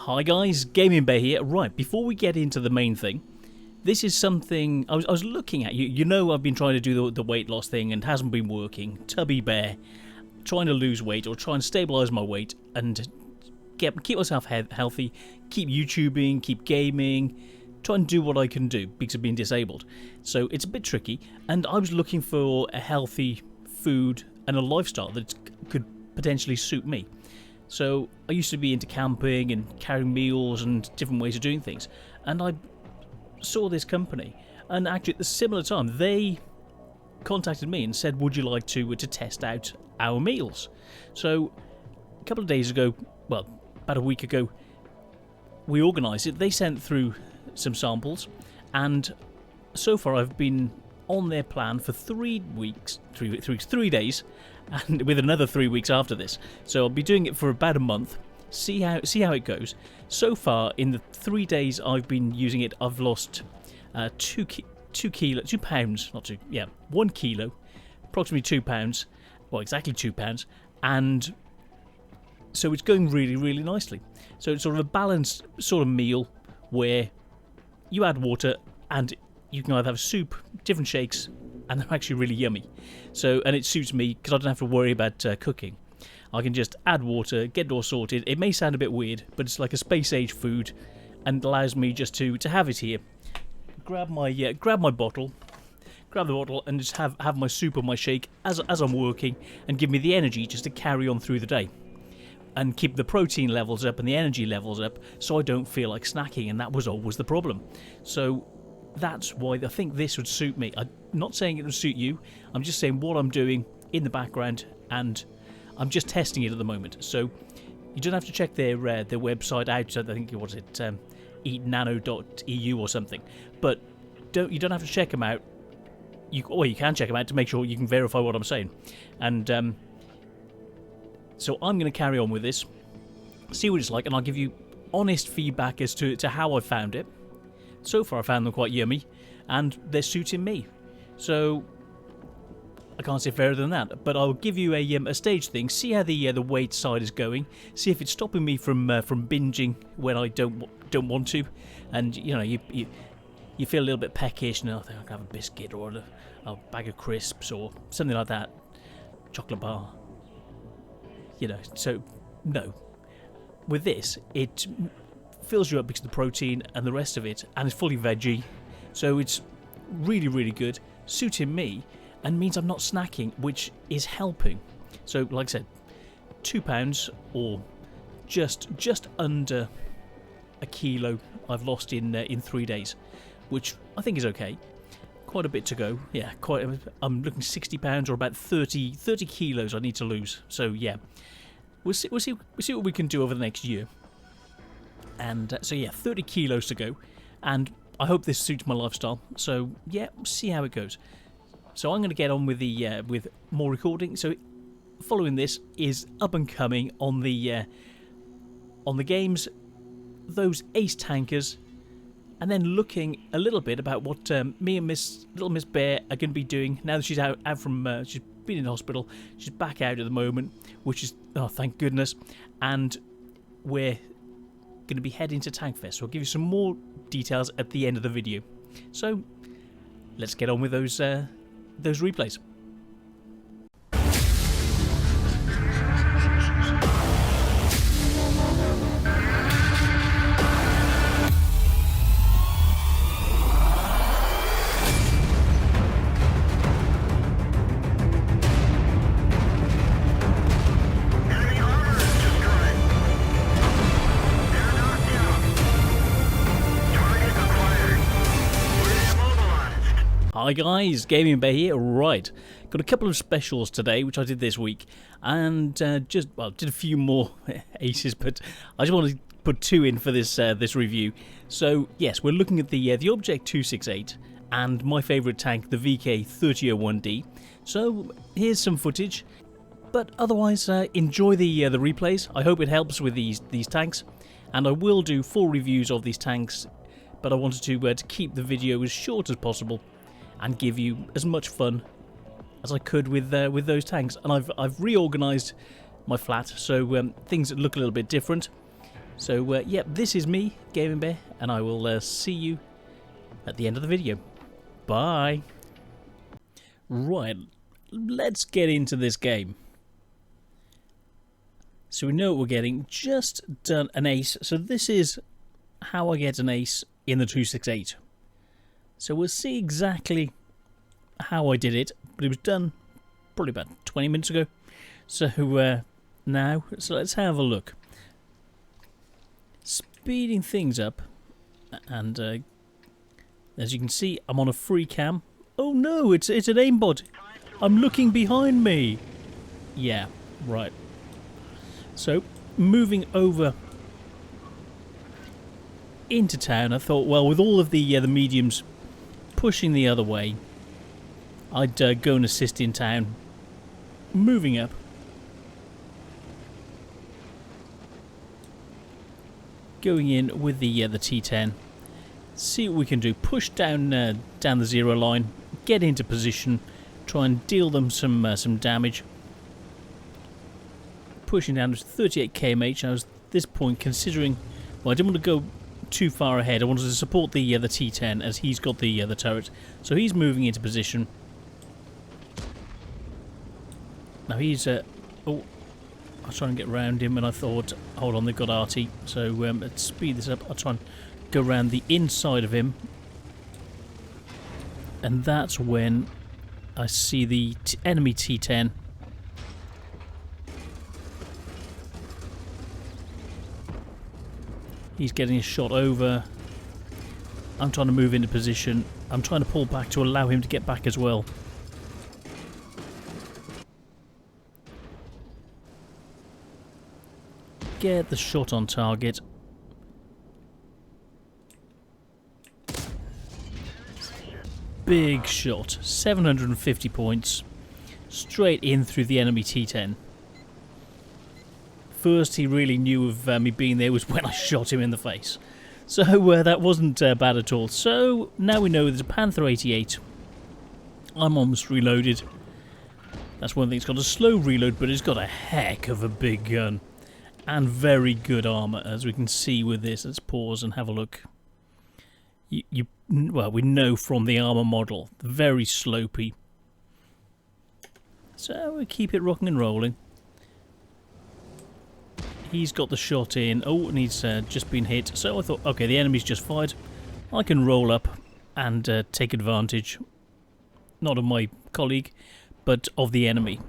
Hi guys, Gaming Bear here. Right, before we get into the main thing, this is something I was looking at. You know I've been trying to do the weight loss thing and hasn't been working. Tubby bear, trying to lose weight or try and stabilise my weight and keep myself healthy, keep YouTubing, keep gaming, try and do what I can do because of being disabled. So it's a bit tricky, and I was looking for a healthy food and a lifestyle that could potentially suit me. So I used to be into camping and carrying meals and different ways of doing things, and I saw this company, and actually at the similar time they contacted me and said, would you like to test out our meals? So a couple of days ago, well, about a week ago, we organised it. They sent through some samples, and so far I've been on their plan for 3 days, and with another 3 weeks after this. So I'll be doing it for about a month, see how it goes. So far, in the 3 days I've been using it, I've lost 2 pounds, not two, yeah, 1 kilo, approximately 2 pounds, well, exactly 2 pounds, and so it's going really, really nicely. So it's sort of a balanced sort of meal where you add water and you can either have soup, different shakes, and they're actually really yummy. So, and it suits me because I don't have to worry about cooking. I can just add water, get it all sorted. It may sound a bit weird, but it's like a space-age food, and allows me just to have it here. Grab my bottle, grab the bottle, and just have my soup or my shake as I'm working, and give me the energy just to carry on through the day, and keep the protein levels up and the energy levels up, so I don't feel like snacking, and that was always the problem. So that's why I think this would suit me. I'm not saying it would suit you. I'm just saying what I'm doing in the background, and I'm just testing it at the moment. So you don't have to check their website out. I think eatnano.eu or something. But you don't have to check them out. You can check them out to make sure you can verify what I'm saying. And so I'm going to carry on with this, see what it's like, and I'll give you honest feedback as to how I found it. So far I found them quite yummy, and they're suiting me. So I can't say fairer than that, but I'll give you a stage thing, see how the weight side is going, see if it's stopping me from binging when I don't want to, and you know you feel a little bit peckish, and I think I'll have a biscuit or a bag of crisps or something like that, chocolate bar. You know, so no. With this, it fills you up because of the protein and the rest of it, and it's fully veggie, so it's really, really good, suiting me, and means I'm not snacking, which is helping. So, like I said, 2 pounds or just under a kilo I've lost in 3 days, which I think is okay. Quite a bit to go. Yeah, I'm looking 60 pounds or about 30 kilos I need to lose. So yeah, we'll see what we can do over the next year. And so yeah, 30 kilos to go, and I hope this suits my lifestyle. So yeah, see how it goes. So I'm going to get on with with more recording. So following this is up and coming on the games, those ace tankers, and then looking a little bit about what me and Little Miss Bear are going to be doing now that she's out from she's been in hospital. She's back out at the moment, which is, oh, thank goodness, and we're going to be heading to Tankfest. So I'll give you some more details at the end of the video. So let's get on with those replays. Hi guys, Gaming Bear here. Right, got a couple of specials today, which I did this week, and did a few more aces, but I just wanted to put 2 in for this review. So yes, we're looking at the Object 268 and my favourite tank, the VK3001D. So here's some footage, but otherwise enjoy the replays. I hope it helps with these tanks, and I will do full reviews of these tanks, but I wanted to keep the video as short as possible and give you as much fun as I could with those tanks. And I've reorganised my flat, so things look a little bit different. So, yep, this is me, Gaming Bear, and I will see you at the end of the video. Bye! Right, let's get into this game. So we know what we're getting. Just done an ace. So this is how I get an ace in the 268. So we'll see exactly how I did it. But it was done probably about 20 minutes ago. So now, let's have a look. Speeding things up. And as you can see, I'm on a free cam. Oh no, it's an aimbot. I'm looking behind me. Yeah, right. So, moving over into town, I thought, well, with all of the mediums pushing the other way, I'd go and assist in town. Moving up. Going in with the T10. See what we can do. Push down down the 0 line. Get into position. Try and deal them some damage. Pushing down to 38 kmh. I was at this point considering, well, I didn't want to go too far ahead. I wanted to support the T10 as he's got the turret. So he's moving into position. Now he's oh, I was trying to get around him, and I thought, hold on, they've got RT. So let's speed this up. I'll try and go around the inside of him, and that's when I see the enemy T10. He's getting a shot over. I'm trying to move into position. I'm trying to pull back to allow him to get back as well. Get the shot on target. Big shot. 750 points. Straight in through the enemy T10. First he really knew of me being there was when I shot him in the face. So that wasn't bad at all. So now we know there's a Panther 88. I'm almost reloaded. That's one thing, it's got a slow reload, but it's got a heck of a big gun. And very good armour, as we can see with this. Let's pause and have a look. Well, we know from the armour model, very slopey. So we keep it rocking and rolling. He's got the shot in. Oh, and he's just been hit. So I thought, okay, the enemy's just fired. I can roll up and take advantage. Not of my colleague, but of the enemy.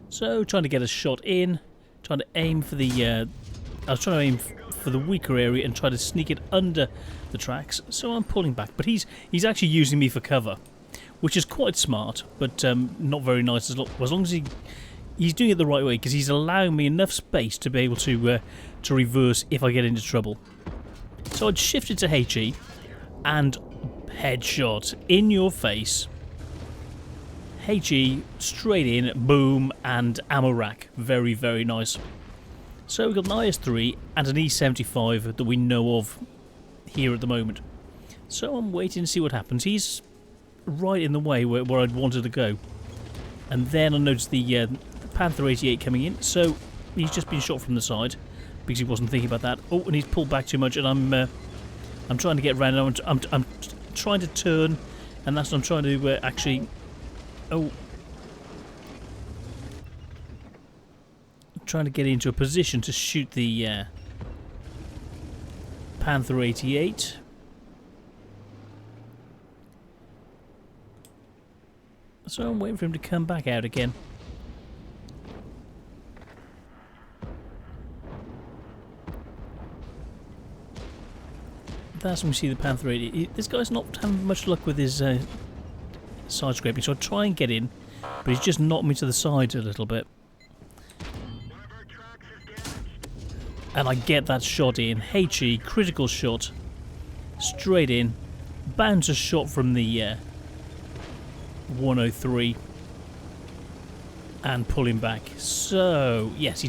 So trying to get a shot in. Trying to aim for the... I was trying to aim for the weaker area and try to sneak it under the tracks. So I'm pulling back. But he's actually using me for cover, which is quite smart, but not very nice as long as he's doing it the right way, because he's allowing me enough space to be able to reverse if I get into trouble. So I'd shifted to HE and headshot in your face. HE straight in, boom, and ammo rack. Very, very nice. So we've got an IS-3 and an E-75 that we know of here at the moment. So I'm waiting to see what happens. He's right in the way where I'd wanted to go. And then I noticed the Panther 88 coming in. So he's just been shot from the side because he wasn't thinking about that. Oh, and he's pulled back too much, and I'm trying to get around. I'm trying to turn, and that's what I'm trying to actually... Oh. I'm trying to get into a position to shoot the Panther 88. So I'm waiting for him to come back out again. That's when we see the Panther 88. This guy's not having much luck with his side scraping, so I try and get in, but he's just knocked me to the side a little bit. And I get that shot in. HE, critical shot. Straight in. Bouncer shot from the 103. And pull him back. So, yes,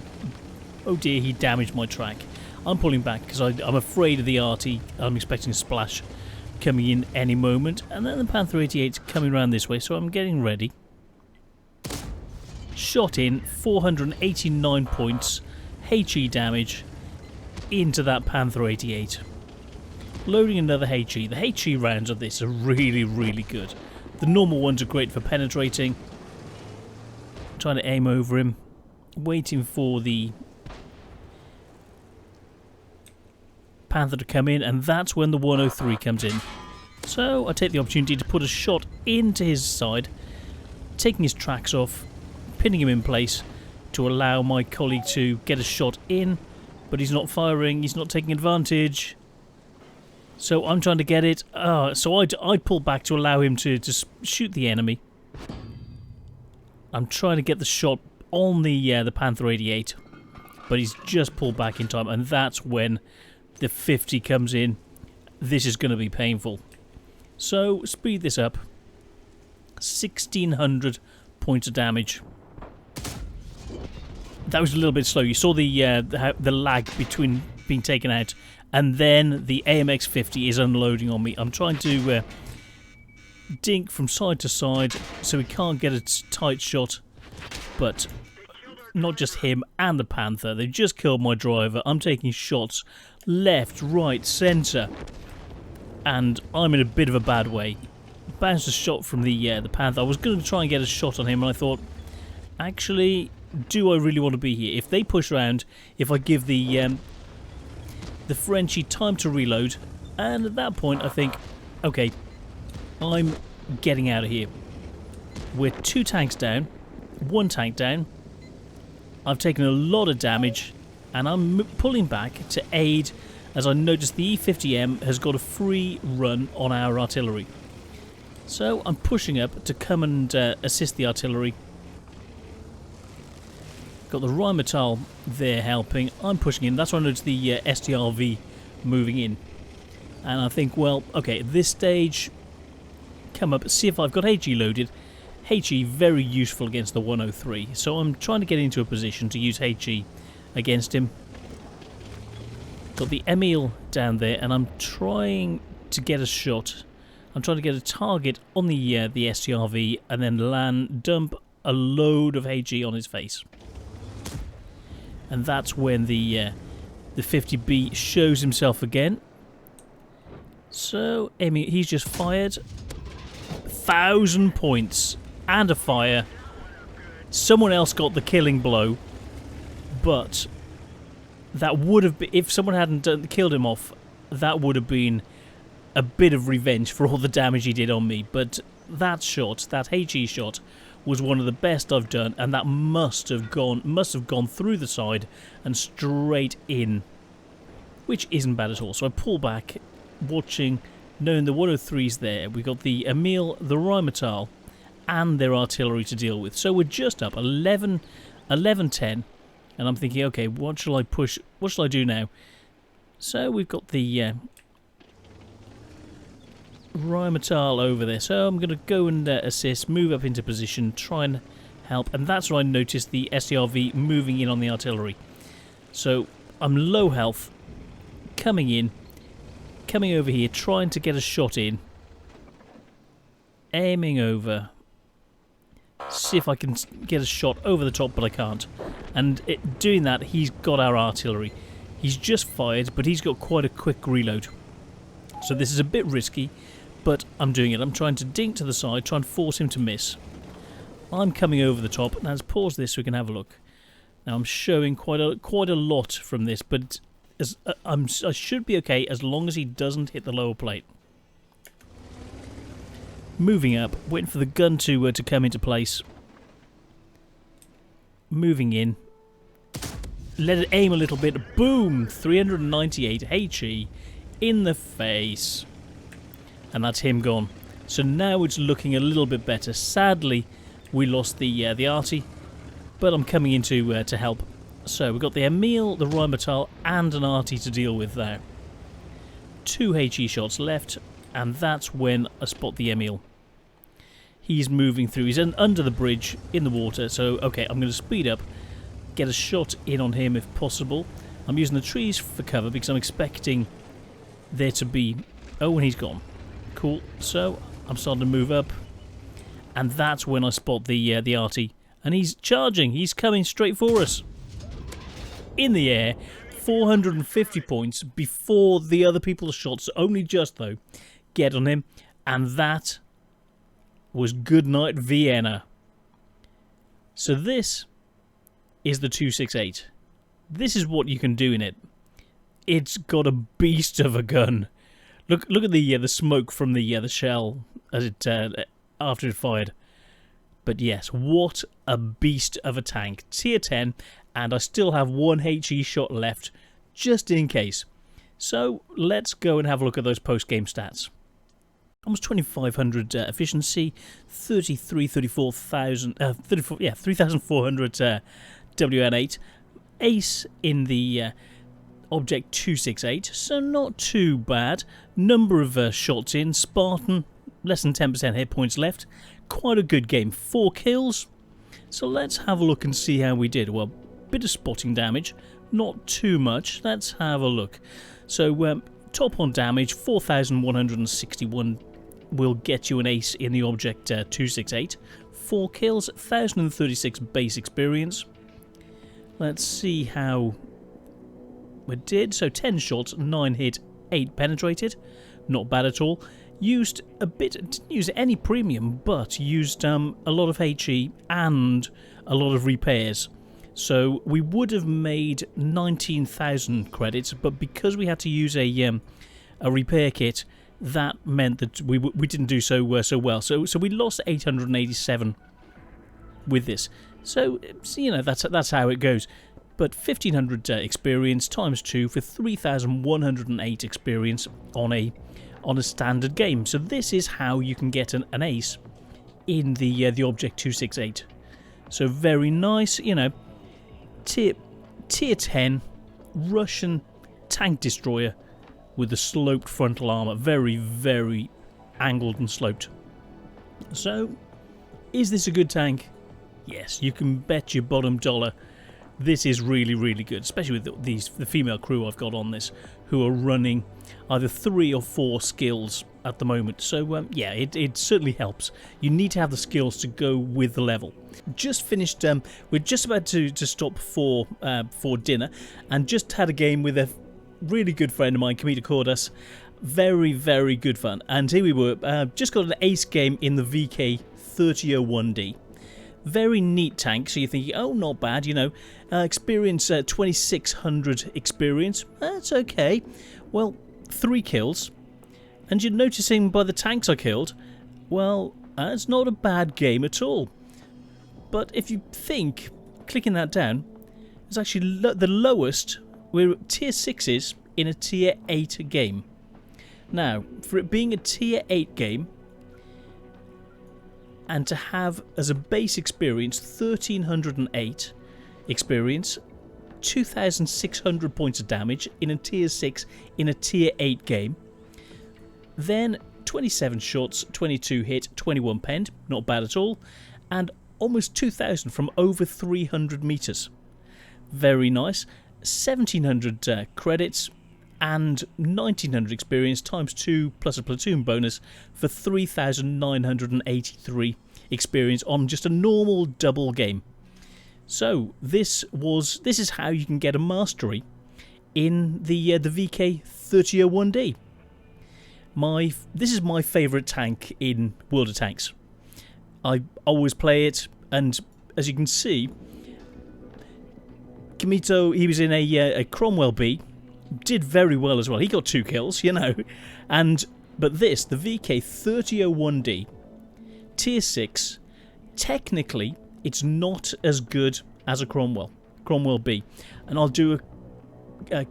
oh dear, he damaged my track. I'm pulling back because I'm afraid of the RT. I'm expecting a splash coming in any moment. And then the Panther 88's coming around this way, so I'm getting ready. Shot in, 489 points. HE damage. into that Panther 88. Loading another HE. The HE rounds of this are really, really good. The normal ones are great for penetrating. Trying to aim over him. Waiting for the Panther to come in, and that's when the 103 comes in. So I take the opportunity to put a shot into his side, taking his tracks off, pinning him in place to allow my colleague to get a shot in, but he's not firing, he's not taking advantage. So I'm trying to get it. So I pull back to allow him to shoot the enemy. I'm trying to get the shot on the Panther 88, but he's just pulled back in time, and that's when the 50 comes in. This is going to be painful. So speed this up. 1,600 points of damage. That was a little bit slow. You saw the lag between being taken out, and then the AMX 50 is unloading on me. I'm trying to dink from side to side so he can't get a tight shot, but not just him and the Panther. They've just killed my driver. I'm taking shots left, right, centre, and I'm in a bit of a bad way. Bounced a shot from the Panther. I was going to try and get a shot on him, and I thought, actually, do I really want to be here? If they push around, if I give the Frenchie time to reload, and at that point I think, okay, I'm getting out of here. We're 2 tanks down, 1 tank down. I've taken a lot of damage, and I'm pulling back to aid as I notice the E50M has got a free run on our artillery. So I'm pushing up to come and assist the artillery. Got the Rheinmetall there helping. I'm pushing in. That's when I noticed the STRV moving in. And I think, well, okay, at this stage, come up, see if I've got HE loaded. HE very useful against the 103. So I'm trying to get into a position to use HE against him. Got the Emil down there, and I'm trying to get a shot. I'm trying to get a target on the STRV and then dump a load of HE on his face. And that's when the 50B shows himself again. So, he's just fired 1,000 points and a fire. Someone else got the killing blow, but that would have been, if someone hadn't killed him off, that would have been a bit of revenge for all the damage he did on me. But that shot, that HE shot, was one of the best I've done, and that must have gone through the side and straight in, which isn't bad at all. So I pull back, watching, knowing the 103's there. We got the Emil, the Rheinmetall, and their artillery to deal with. So we're just up 11-10, and I'm thinking, okay, what shall I push? What shall I do now? So we've got the Rheinmetall over there, so I'm going to go and assist, move up into position, try and help, and that's when I noticed the STRV moving in on the artillery. So I'm low health, coming over here, trying to get a shot in, aiming over, see if I can get a shot over the top, but I can't. And doing that, he's got our artillery. He's just fired, but he's got quite a quick reload. So this is a bit risky, but I'm doing it. I'm trying to dink to the side, try and force him to miss. I'm coming over the top. Now let's pause this so we can have a look. Now I'm showing quite a lot from this, but I should be okay as long as he doesn't hit the lower plate. Moving up, waiting for the gun to come into place. Moving in. Let it aim a little bit. Boom! 398 HE in the face. And that's him gone. So now it's looking a little bit better. Sadly, we lost the arty, but I'm coming in to help. So we've got the Emil, the Rheinmetall, and an arty to deal with there. 2 HE shots left, and that's when I spot the Emil. He's moving through. He's under the bridge in the water. So okay, I'm going to speed up, get a shot in on him if possible. I'm using the trees for cover because I'm expecting there to be... Oh, and he's gone. Cool. So I'm starting to move up, and that's when I spot the arty, and he's charging. He's coming straight for us in the air. 450 points before the other people's shots, only just though, get on him. And that was Goodnight Vienna. So this is the 268. This is what you can do in it. It's got a beast of a gun. Look at the smoke from the shell as it after it fired. But yes, what a beast of a tank. Tier 10, and I still have one HE shot left, just in case. So let's go and have a look at those post-game stats. Almost 2,500 efficiency, 3,400 WN8. Ace in the Object 268, so not too bad. Number of shots in, Spartan, less than 10% hit points left. Quite a good game, 4 kills. So let's have a look and see how we did. Well, bit of spotting damage, not too much. Let's have a look. So top on damage, 4,161 will get you an ace in the Object 268. 4 kills, 1,036 base experience. Let's see how we did. So 10 shots, 9 hit, 8 penetrated. Not bad at all. Used a bit, didn't use any premium, but used a lot of HE and a lot of repairs. So we would have made 19,000 credits, but because we had to use a repair kit, that meant that we didn't do so well. So we lost 887 with this. So you know that's how it goes. But 1,500 experience times 2 for 3,108 experience on a standard game. So this is how you can get an ace in the Object 268. So very nice, you know. Tier 10 Russian tank destroyer with the sloped frontal armor, very, very angled and sloped. So, is this a good tank? Yes, you can bet your bottom dollar this is really, really good, especially with the female crew I've got on this, who are running either 3 or 4 skills at the moment. So yeah, it certainly helps. You need to have the skills to go with the level. Just finished, we're just about to stop for dinner, and just had a game with a really good friend of mine, Kamita Cordas. Very, very good fun. And here we were, just got an ace game in the VK 3001D. Very neat tank, so you're thinking, oh, not bad, you know. Experience 2,600 experience. That's okay. Well, 3 kills. And you're noticing by the tanks I killed, well, it's not a bad game at all. But if you think, clicking that down, it's actually the lowest. We're at tier 6s in a tier 8 game. Now, for it being a tier 8 game, and to have as a base experience 1,308 experience, 2,600 points of damage in a tier 6 in a tier 8 game, then 27 shots, 22 hit, 21 penned, not bad at all, and almost 2,000 from over 300 meters. Very nice. 1,700 credits and 1,900 experience times 2 plus a platoon bonus for 3,983 experience on just a normal double game. So this is how you can get a mastery in the VK 3001D. This is my favourite tank in World of Tanks. I always play it, and as you can see, Kamito, he was in a Cromwell B, did very well as well. He got 2 kills, you know. But this, the VK 3001D, tier 6, technically it's not as good as a Cromwell B, and I'll do a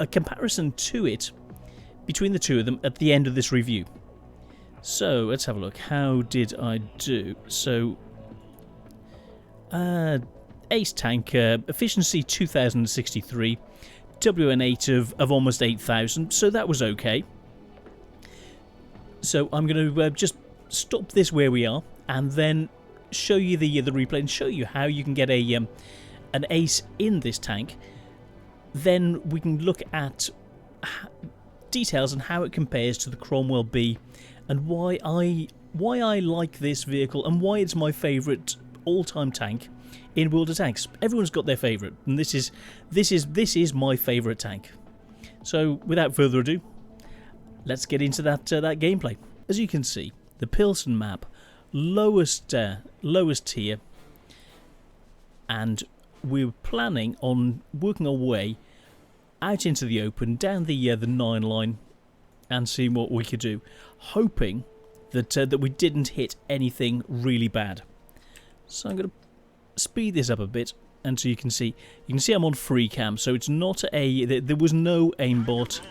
comparison to it between the two of them at the end of this review. So let's have a look. How did I do? So ace tank, efficiency 2,063, WN8 of almost 8,000, so that was okay. So I'm going to just stop this where we are, and then show you the replay and show you how you can get an ace in this tank. Then we can look at details on how it compares to the Cromwell B, and why I like this vehicle and why it's my favourite all-time tank in World of Tanks. Everyone's got their favourite, and this is my favourite tank. So without further ado, let's get into that gameplay. As you can see, the Pilsen map, lowest tier, and we're planning on working our way out into the open, down the 9 line, and seeing what we could do, hoping that we didn't hit anything really bad. So I'm going to speed this up a bit, and so you can see I'm on free cam, so it's not there was no aimbot.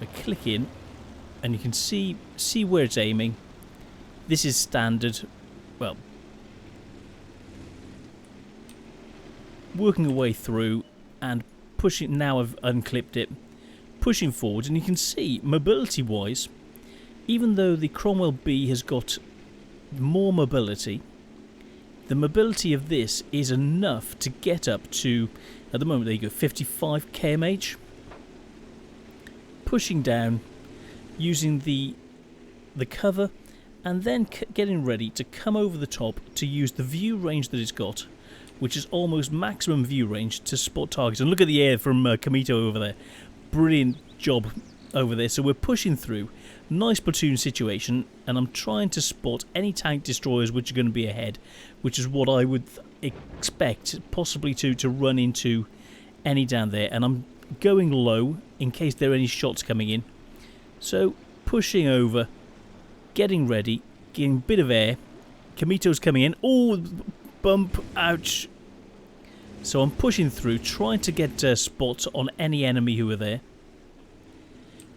I click in, and you can see where it's aiming. This is standard. Well, working our way through and pushing. Now I've unclipped it, pushing forward, and you can see mobility-wise, even though the Cromwell B has got more mobility, the mobility of this is enough to get up to, at the moment, there you go, 55 kmh. Pushing down, using the cover, and then getting ready to come over the top to use the view range that it's got, which is almost maximum view range to spot targets. And look at the air from Kamito over there. Brilliant job over there. So we're pushing through. Nice platoon situation, and I'm trying to spot any tank destroyers which are going to be ahead, which is what I would expect possibly to run into any down there. And I'm going low in case there are any shots coming in. So pushing over, getting ready, getting a bit of air. Kamito's coming in. Oh, bump, ouch. So I'm pushing through, trying to get spots on any enemy who are there.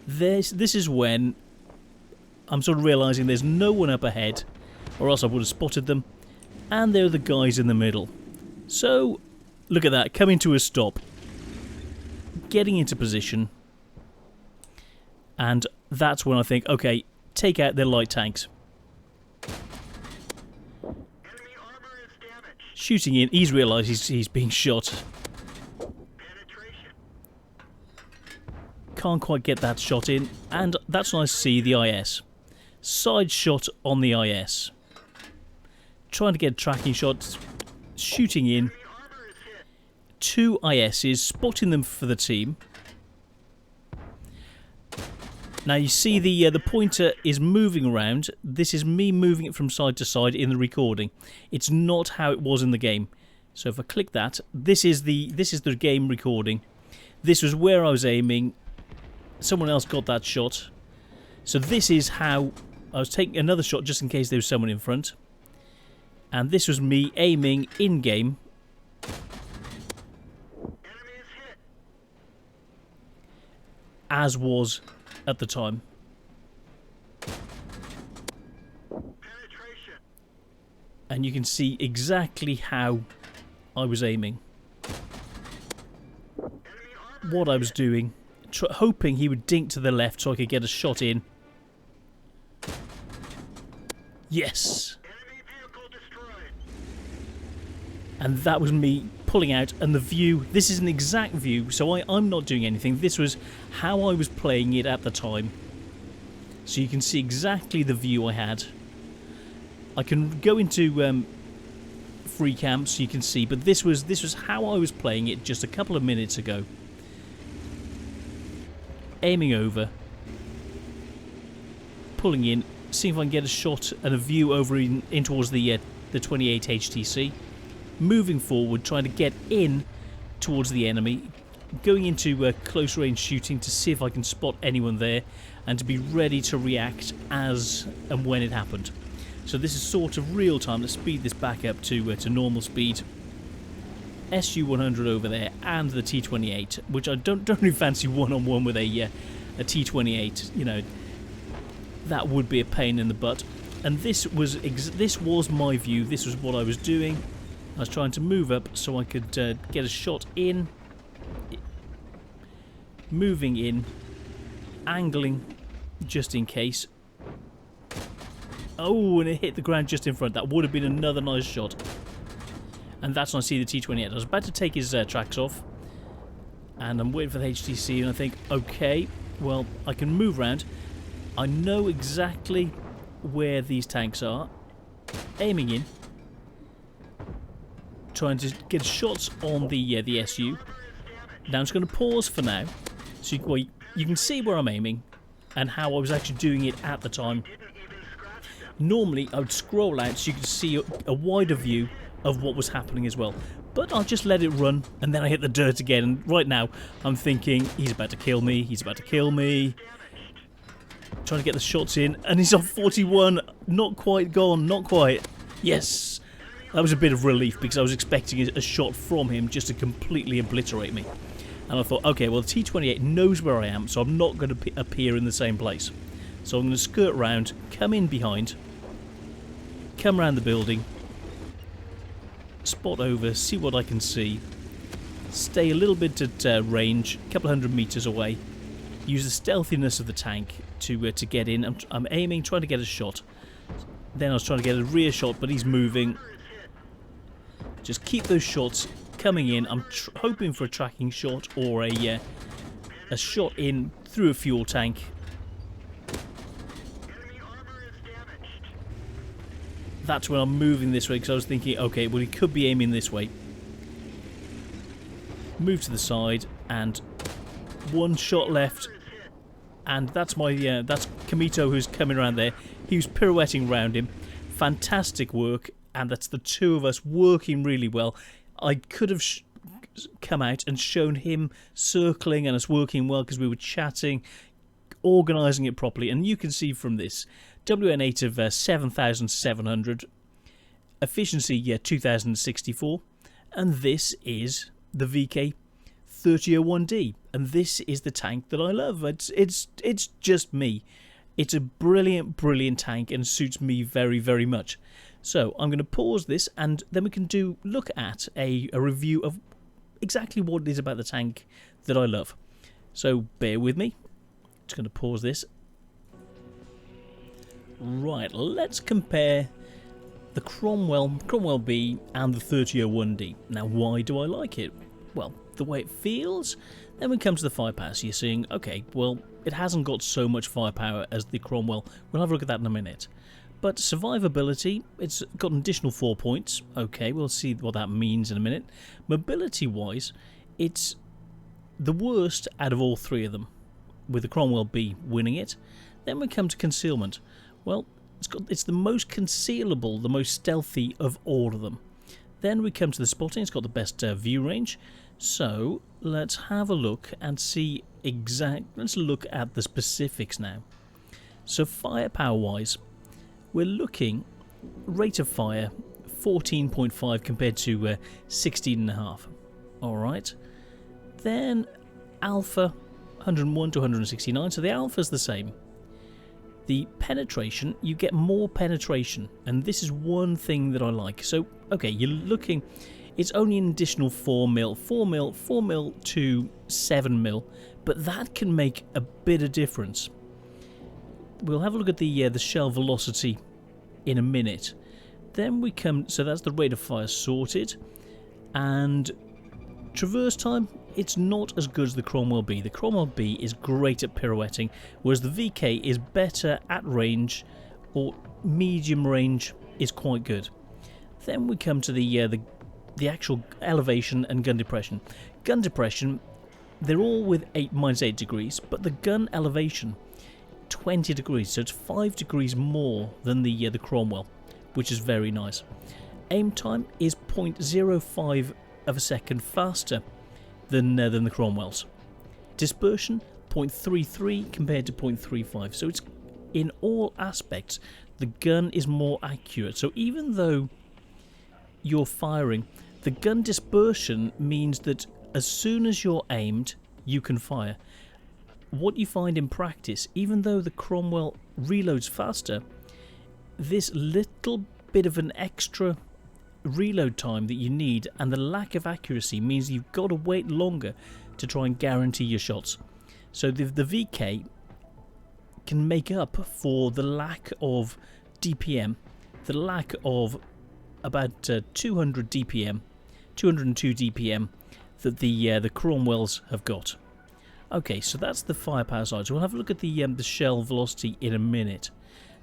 This is when I'm sort of realising there's no one up ahead, or else I would have spotted them, and there are the guys in the middle. So, look at that, coming to a stop, getting into position, and that's when I think, okay, take out their light tanks. Shooting in, he's realised he's being shot. Can't quite get that shot in, and that's nice to see the IS. Side shot on the IS. Trying to get tracking shots, shooting in. 2 ISs, spotting them for the team. Now you see the pointer is moving around. This is me moving it from side to side in the recording. It's not how it was in the game. So if I click that, this is the game recording. This was where I was aiming. Someone else got that shot. So this is how I was taking another shot just in case there was someone in front. And this was me aiming in game. As was at the time. And you can see exactly how I was aiming. What I was doing. Hoping he would dink to the left so I could get a shot in. Yes! And that was me pulling out, and the view, this is an exact view, so I'm not doing anything. This was how I was playing it at the time. So you can see exactly the view I had. I can go into free cam so you can see, but this was how I was playing it just a couple of minutes ago. Aiming over, pulling in, seeing if I can get a shot and a view over in towards the 28 HTC. Moving forward, trying to get in towards the enemy, going into close range shooting to see if I can spot anyone there, and to be ready to react as and when it happened. So this is sort of real time. Let's speed this back up to normal speed. SU-100 over there, and the T-28, which I don't really fancy one-on-one with a T-28. You know, that would be a pain in the butt. And this was my view. This was what I was doing. I was trying to move up so I could get a shot in, moving in, angling just in case. Oh, and it hit the ground just in front. That would have been another nice shot. And that's when I see the T-28. I was about to take his tracks off, and I'm waiting for the HTC, and I think, okay, well, I can move around. I know exactly where these tanks are, aiming in, trying to get shots on the SU. Now I'm just going to pause for now, so you can see where I'm aiming and how I was actually doing it at the time. Normally I would scroll out so you could see a wider view of what was happening as well, but I'll just let it run, and then I hit the dirt again. And right now I'm thinking, he's about to kill me, he's about to kill me. Trying to get the shots in, and he's on 41. Not quite gone, not quite. Yes, that was a bit of relief because I was expecting a shot from him just to completely obliterate me. And I thought, okay, well, the T-28 knows where I am, so I'm not going to appear in the same place. So I'm going to skirt round, come in behind, come around the building, spot over, see what I can see, stay a little bit at range, a couple 100 meters away, use the stealthiness of the tank to get in. I'm aiming, trying to get a shot. Then I was trying to get a rear shot, but he's moving. Just keep those shots coming in. I'm hoping for a tracking shot or a shot in through a fuel tank. That's when I'm moving this way, because I was thinking, okay, well, he could be aiming this way. Move to the side, and one shot left. And that's that's Kamito, who's coming around there. He was pirouetting around him. Fantastic work, and that's the two of us working really well. I could have come out and shown him circling and us working well because we were chatting, organising it properly. And you can see from this, WN8 of 7,700, efficiency 2,064, and this is the VK 3001D, and this is the tank that I love. It's just me. It's a brilliant tank and suits me very, very much. So I'm going to pause this, and then we can look at a review of exactly what it is about the tank that I love. So bear with me. Just going to pause this. Right, let's compare the Cromwell B and the 3001D. Now, why do I like it? Well, the way it feels. Then we come to the firepower, so you're seeing, okay, well, it hasn't got so much firepower as the Cromwell. We'll have a look at that in a minute. But survivability, it's got an additional 4 points. Okay, we'll see what that means in a minute. Mobility-wise, it's the worst out of all three of them, with the Cromwell B winning it. Then we come to concealment. Well, it's the most concealable, the most stealthy of all of them. Then we come to the spotting. It's got the best view range. So let's have a look and see let's look at the specifics now. So firepower wise, we're looking rate of fire 14.5 compared to 16.5. Alright. Then alpha 101 to 169, so the alpha's the same. The penetration, you get more penetration, and this is one thing that I like. So, okay, you're looking, it's only an additional 4 mil to 7 mil, but that can make a bit of difference. We'll have a look at the shell velocity in a minute. Then we come, so that's the rate of fire sorted, and traverse time, it's not as good as the Cromwell B. The Cromwell B is great at pirouetting, whereas the VK is better at range, or medium range is quite good. Then we come to the actual elevation and gun depression. Gun depression, they're all with -8 degrees, but the gun elevation, 20 degrees, so it's 5 degrees more than the Cromwell, which is very nice. Aim time is 0.05 of a second faster than the Cromwells. Dispersion 0.33 compared to 0.35, so it's in all aspects the gun is more accurate. So even though you're firing, the gun dispersion means that as soon as you're aimed, you can fire. What you find in practice, even though the Cromwell reloads faster, this little bit of an extra reload time that you need and the lack of accuracy means you've got to wait longer to try and guarantee your shots. So the VK can make up for the lack of DPM, the lack of about 200 DPM, 202 DPM that the Cromwells have got. Okay, so that's the firepower side. So we'll have a look at the shell velocity in a minute.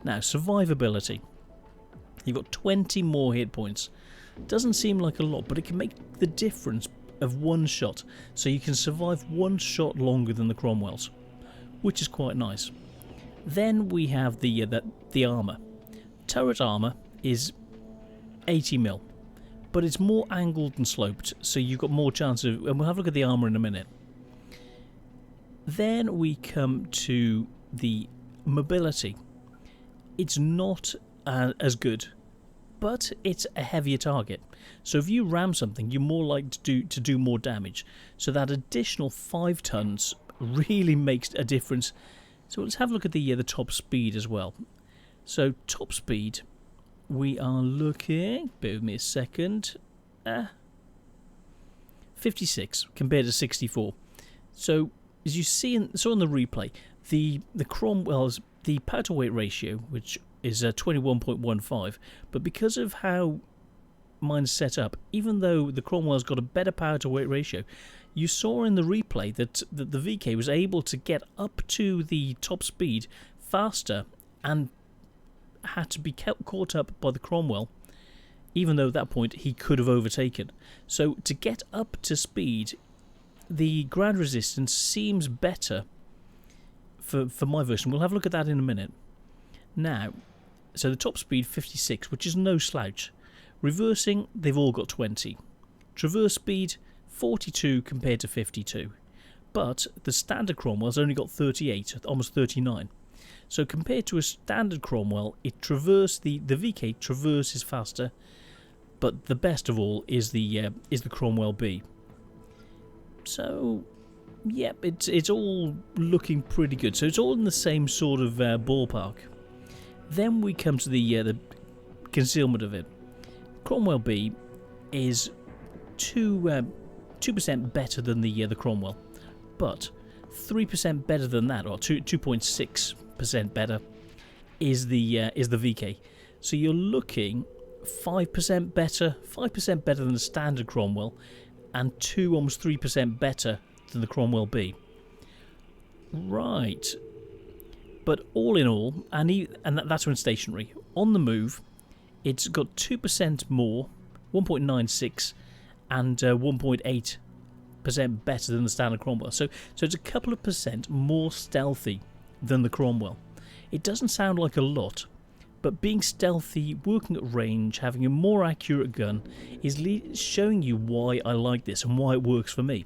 Now, survivability. You've got 20 more hit points. Doesn't seem like a lot, but it can make the difference of one shot. So you can survive one shot longer than the Cromwells, which is quite nice. Then we have the armour. Turret armour is 80 mil, but it's more angled and sloped, so you've got more chance of... And we'll have a look at the armour in a minute. Then we come to the mobility. It's not as good, but it's a heavier target. So if you ram something, you're more likely to do more damage. So that additional 5 tons really makes a difference. So let's have a look at the top speed as well. So top speed, we are looking, bear with me a second, 56 compared to 64. So as you see on the replay, the Cromwell's, the power to weight ratio, which is 21.15, but because of how mine's set up, even though the Cromwell's got a better power to weight ratio, you saw in the replay that the VK was able to get up to the top speed faster and had to be caught up by the Cromwell, even though at that point he could have overtaken. So to get up to speed, the ground resistance seems better for my version. We'll have a look at that in a minute. Now, so the top speed 56, which is no slouch. Reversing, they've all got 20. Traverse speed 42 compared to 52. But the standard Cromwell's only got 38, almost 39. So compared to a standard Cromwell, the VK traverses faster, but the best of all is the Cromwell B. So, yep, it's all looking pretty good. So it's all in the same sort of ballpark. Then we come to the concealment of it. Cromwell B is 2% better than the Cromwell, but 3% better than that, or 2.6% better, is the VK. So you're looking 5% better than the standard Cromwell, and almost 3% better than the Cromwell B. Right. But all in all, and that's when stationary. On the move, it's got 2% more, 1.96, and 1.8% better than the standard Cromwell. So it's a couple of percent more stealthy than the Cromwell. It doesn't sound like a lot, but being stealthy, working at range, having a more accurate gun is showing you why I like this and why it works for me.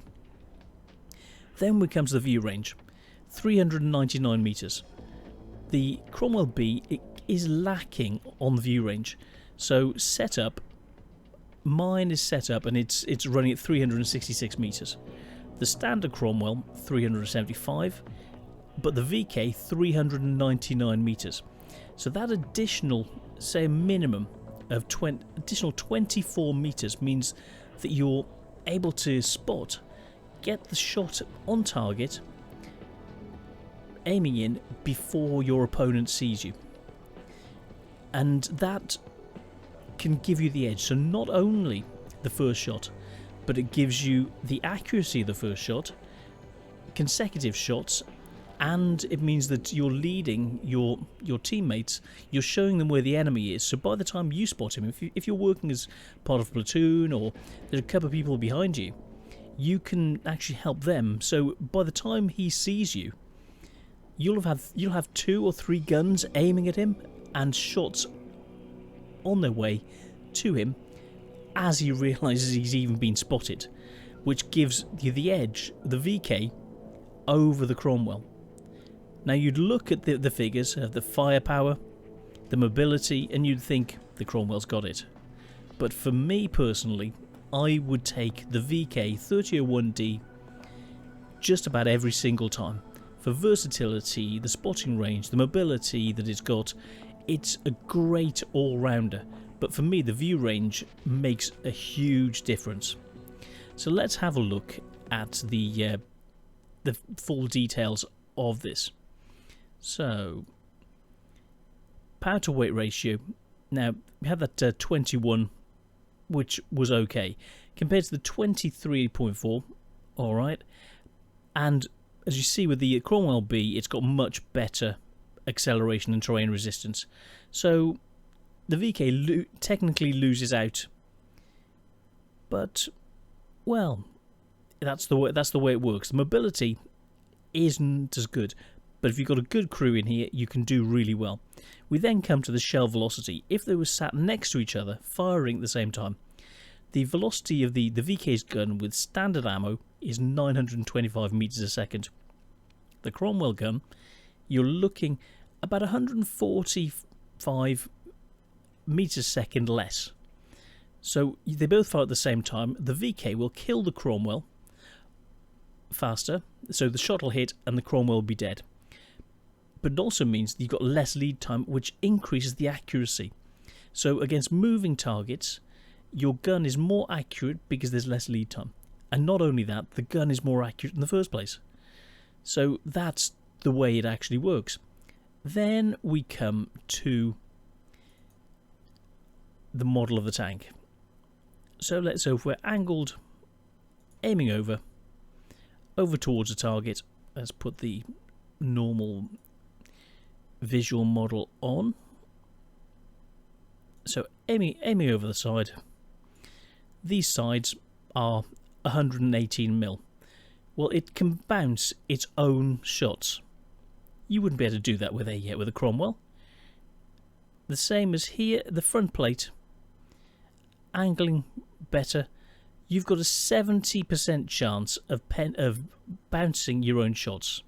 Then we come to the view range, 399 meters. The Cromwell B is lacking on the view range. So setup, mine is set up and it's running at 366 meters. The standard Cromwell 375, but the VK 399 meters. So that additional, say a minimum of additional 24 meters means that you're able to get the shot on target, aiming in before your opponent sees you. And that can give you the edge. So not only the first shot, but it gives you the accuracy of the first shot, consecutive shots, and it means that you're leading your teammates, you're showing them where the enemy is. So by the time you spot him, if you're working as part of a platoon or there's a couple of people behind you, you can actually help them. So by the time he sees you, you'll have 2 or 3 guns aiming at him and shots on their way to him as he realises he's even been spotted, which gives you the edge, the VK, over the Cromwell. Now you'd look at the figures of the firepower, the mobility, and you'd think the Cromwell's got it. But for me personally, I would take the VK 3001D just about every single time. For versatility, the spotting range, the mobility that it's got, it's a great all-rounder. But for me, the view range makes a huge difference. So let's have a look at the full details of this. So, power to weight ratio. Now, we have that 21, which was okay, compared to the 23.4, alright. And as you see with the Cromwell B, it's got much better acceleration and terrain resistance. So the VK technically loses out, but well, that's the way it works. The mobility isn't as good, but if you've got a good crew in here, you can do really well. We then come to the shell velocity. If they were sat next to each other, firing at the same time, the velocity of the VK's gun with standard ammo is 925 meters a second. The Cromwell gun, you're looking about 145 meters a second less. So they both fire at the same time. The VK will kill the Cromwell faster, so the shot will hit and the Cromwell will be dead. But it also means you've got less lead time, which increases the accuracy. So against moving targets, your gun is more accurate because there's less lead time. And not only that, the gun is more accurate in the first place. So that's the way it actually works. Then we come to the model of the tank. So if we're angled, aiming over towards a target, let's put the normal visual model on. So aiming over the side. These sides are 118mm. Well, it can bounce its own shots. You wouldn't be able to do that with a Cromwell. The same as here, the front plate, angling better. You've got a 70% chance of bouncing your own shots.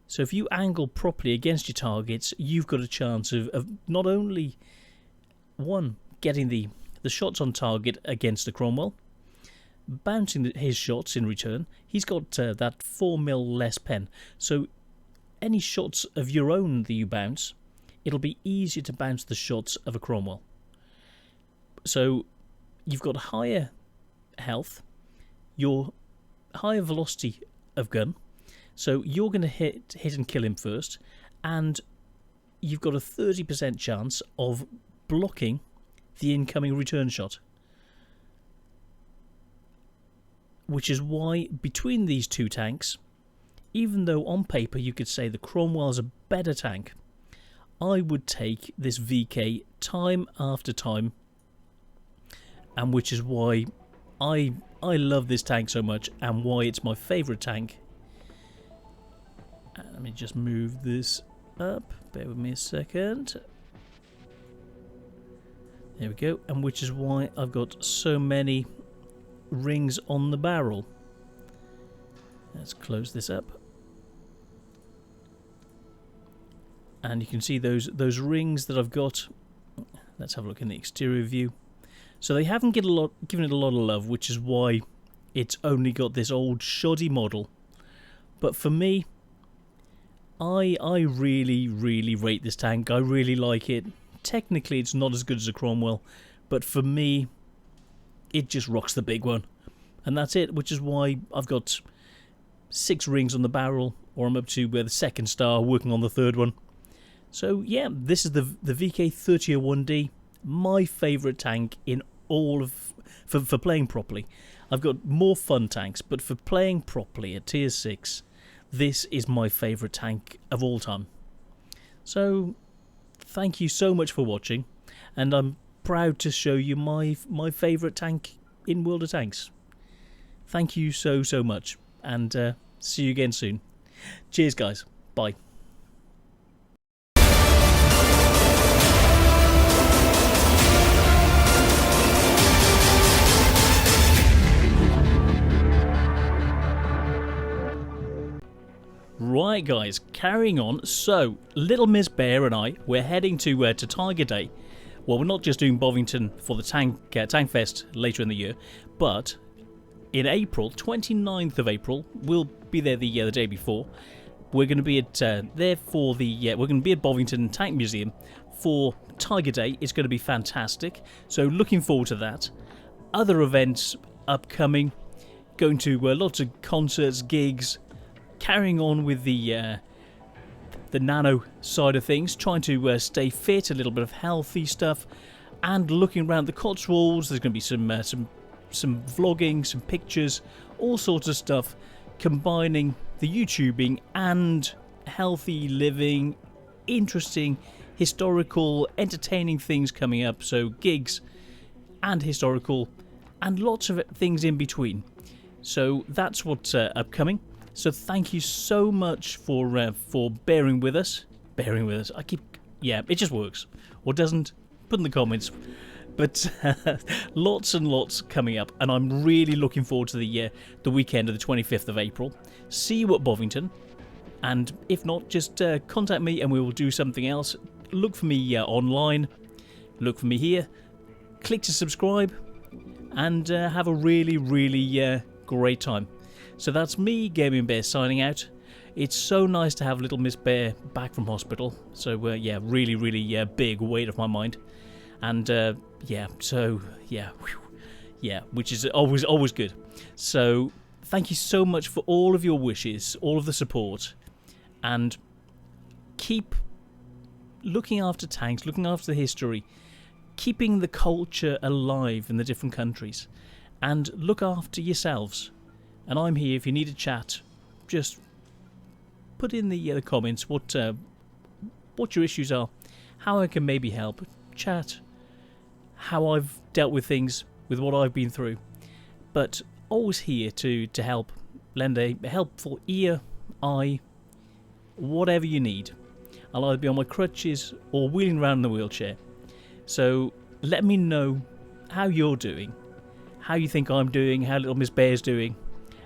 So if you angle properly against your targets, you've got a chance of not only one, getting the shots on target against the Cromwell, bouncing his shots in return. He's got that 4mm less pen, so any shots of your own that you bounce, it'll be easier to bounce the shots of a Cromwell. So you've got higher health, your higher velocity of gun, so you're going to hit and kill him first, and you've got a 30% chance of blocking the incoming return shot. Which is why between these two tanks, even though on paper you could say the Cromwell's a better tank, I would take this VK time after time, and which is why I love this tank so much and why it's my favourite tank. Let me just move this up, bear with me a second. There we go, and which is why I've got so many rings on the barrel. Let's close this up. And you can see those rings that I've got. Let's have a look in the exterior view. So they haven't given it a lot of love, which is why it's only got this old shoddy model. But for me, I really rate this tank. I really like it. Technically it's not as good as a Cromwell, but for me it just rocks the big one, and that's it, which is why I've got 6 rings on the barrel, or I'm up to the second star, working on the third one. So yeah, this is the VK3001D, my favourite tank in all of for playing properly. I've got more fun tanks, but for playing properly at tier 6, this is my favourite tank of all time. So thank you so much for watching, and I'm proud to show you my favourite tank in World of Tanks. Thank you so much, and see you again soon. Cheers guys, bye. Right guys, carrying on. So Little Miss Bear and I, we're heading to Tiger Day. Well, we're not just doing Bovington for the Tank Fest later in the year, but in April, 29th of April, we'll be there the day before. We're going to be at there for the we're going to be at Bovington Tank Museum for Tiger Day. It's going to be fantastic. So looking forward to that. Other events upcoming, going to lots of concerts, gigs. Carrying on with the nano side of things, trying to stay fit, a little bit of healthy stuff, and looking around the Cotswolds. There's going to be some vlogging, some pictures, all sorts of stuff, combining the YouTubing and healthy living interesting, historical, entertaining things coming up. So gigs and historical and lots of things in between. So that's what's upcoming. So thank you so much for bearing with us. Bearing with us. It just works. Or doesn't, put in the comments. But lots and lots coming up, and I'm really looking forward to the weekend of the 25th of April. See you at Bovington, and if not, just contact me and we will do something else. Look for me online, look for me here, click to subscribe, and have a really, really great time. So that's me, Gaming Bear, signing out. It's so nice to have little Miss Bear back from hospital. So really, really big weight off my mind. And which is always good. So thank you so much for all of your wishes, all of the support, and keep looking after tanks, looking after the history, keeping the culture alive in the different countries, and look after yourselves. And I'm here if you need a chat. Just put in the comments what your issues are, how I can maybe help. Chat how I've dealt with things, with what I've been through, but always here to help, lend a helpful ear, eye, whatever you need. I'll either be on my crutches or wheeling around in the wheelchair. So let me know how you're doing, how you think I'm doing, how little Miss Bear's doing,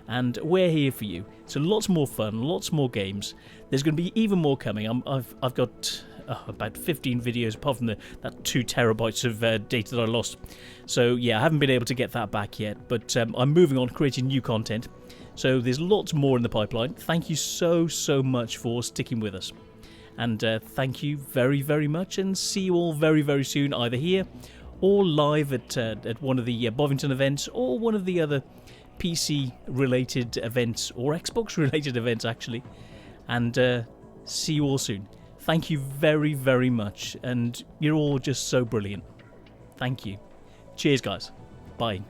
and we're here for you. So lots more fun, lots more games. There's going to be even more coming. I've got about 15 videos, apart from that 2 terabytes of data that I lost. So yeah, I haven't been able to get that back yet, but I'm moving on, creating new content. So there's lots more in the pipeline. Thank you so much for sticking with us, and thank you very, very much, and see you all very, very soon, either here or live at one of the Bovington events, or one of the other PC related events, or Xbox related events actually. And see you all soon. Thank you very, very much, and you're all just so brilliant. Thank you. Cheers, guys. Bye.